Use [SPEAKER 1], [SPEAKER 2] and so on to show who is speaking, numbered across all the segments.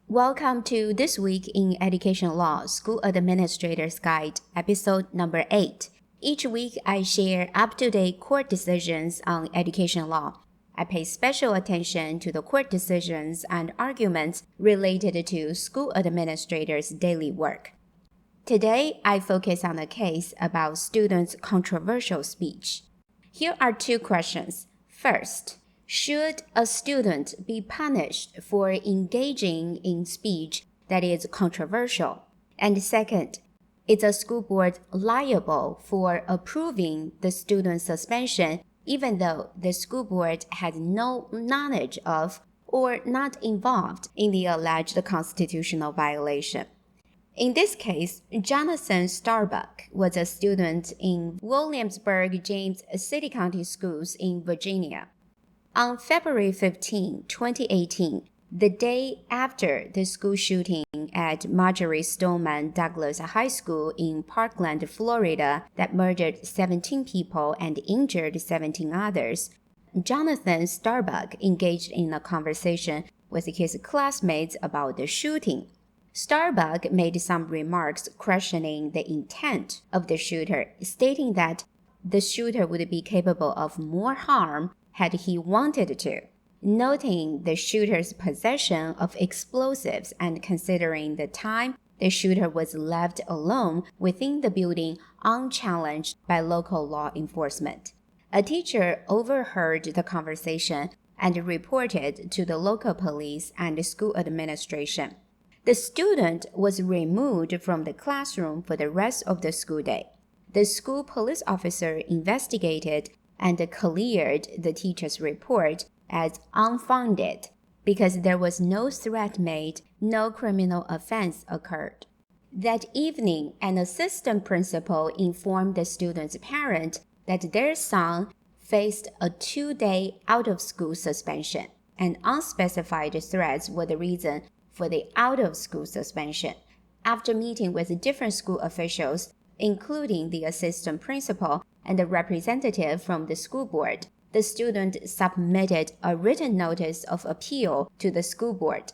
[SPEAKER 1] Welcome to This Week in Education Law School Administrator's Guide, episode number 8. Each week, I share up-to-date court decisions on education law. I pay special attention to the court decisions and arguments related to school administrators' daily work. Today, I focus on a case about students' controversial speech. Here are two questions. First, should a student be punished for engaging in speech that is controversial? And second, is a school board liable for approving the student's suspension even though the school board had no knowledge of or not involved in the alleged constitutional violation? In this case, Jonathan Starbuck was a student in Williamsburg James City County Schools in Virginia. On February 15, 2018, the day after the school shooting at Marjory Stoneman Douglas High School in Parkland, Florida, that murdered 17 people and injured 17 others, Jonathan Starbuck engaged in a conversation with his classmates about the shooting. Starbuck made some remarks questioning the intent of the shooter, stating that the shooter would be capable of more harm had he wanted to, noting the shooter's possession of explosives and considering the time the shooter was left alone within the building unchallenged by local law enforcement. A teacher overheard the conversation and reported to the local police and school administration. The student was removed from the classroom for the rest of the school day. The school police officer investigated and cleared the teacher's report as unfounded because there was no threat made, no criminal offense occurred. That evening, an assistant principal informed the student's parent that their son faced a 2-day out-of-school suspension, and unspecified threats were the reason for the out-of-school suspension. After meeting with different school officials, including the assistant principal and a representative from the school board, the student submitted a written notice of appeal to the school board.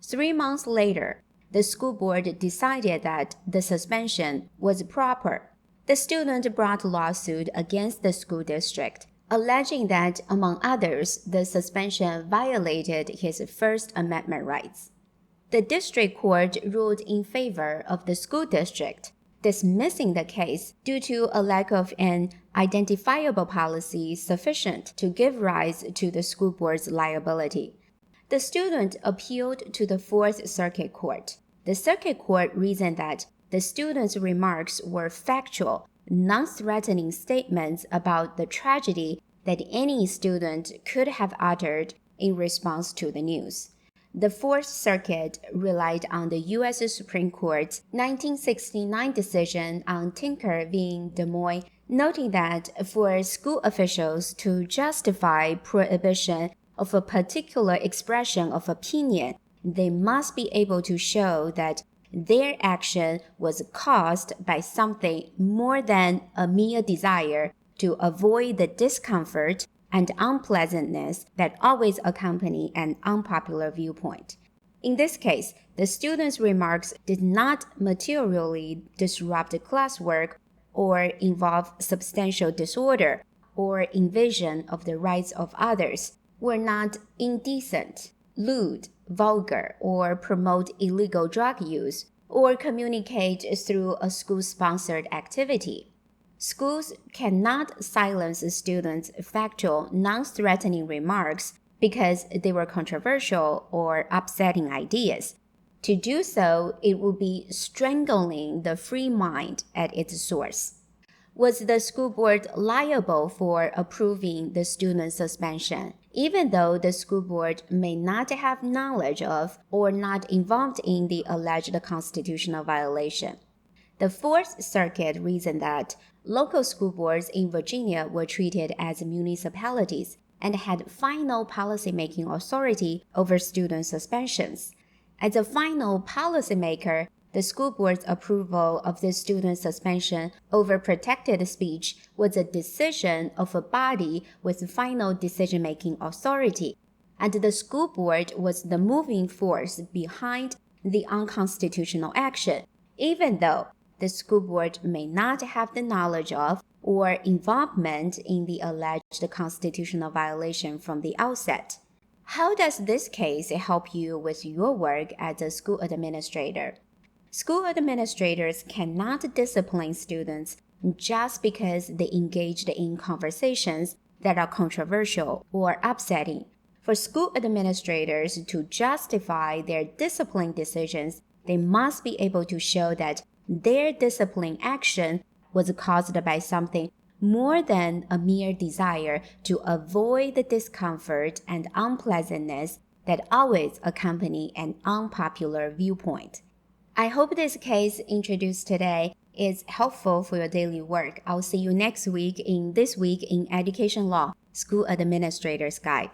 [SPEAKER 1] 3 months later, the school board decided that the suspension was proper. The student brought a lawsuit against the school district, alleging that, among others, the suspension violated his First Amendment rights. The district court ruled in favor of the school district, dismissing the case due to a lack of an identifiable policy sufficient to give rise to the school board's liability. The student appealed to the Fourth Circuit Court. The circuit court reasoned that the student's remarks were factual, non-threatening statements about the tragedy that any student could have uttered in response to the news. The Fourth Circuit relied on the U.S. Supreme Court's 1969 decision on Tinker v. Des Moines, noting that for school officials to justify prohibition of a particular expression of opinion, they must be able to show that their action was caused by something more than a mere desire to avoid the discomfort and unpleasantness that always accompany an unpopular viewpoint. In this case, the student's remarks did not materially disrupt classwork or involve substantial disorder or invasion of the rights of others, were not indecent, lewd, vulgar, or promote illegal drug use, or communicate through a school-sponsored activity. Schools cannot silence students' factual, non-threatening remarks because they were controversial or upsetting ideas. To do so, it would be strangling the free mind at its source. Was the school board liable for approving the student's suspension, even though the school board may not have knowledge of or not involved in the alleged constitutional violation? The Fourth Circuit reasoned that local school boards in Virginia were treated as municipalities and had final policymaking authority over student suspensions. As a final policymaker, the school board's approval of the student suspension over protected speech was a decision of a body with final decision-making authority. and the school board was the moving force behind the unconstitutional action, even though the school board may not have the knowledge of or involvement in the alleged constitutional violation from the outset. How does this case help you with your work as a school administrator? School administrators cannot discipline students just because they engaged in conversations that are controversial or upsetting. For school administrators to justify their discipline decisions, they must be able to show that their discipline action was caused by something more than a mere desire to avoid the discomfort and unpleasantness that always accompany an unpopular viewpoint. I hope this case introduced today is helpful for your daily work. I'll see you next week in This Week in Education Law, School Administrator's Guide.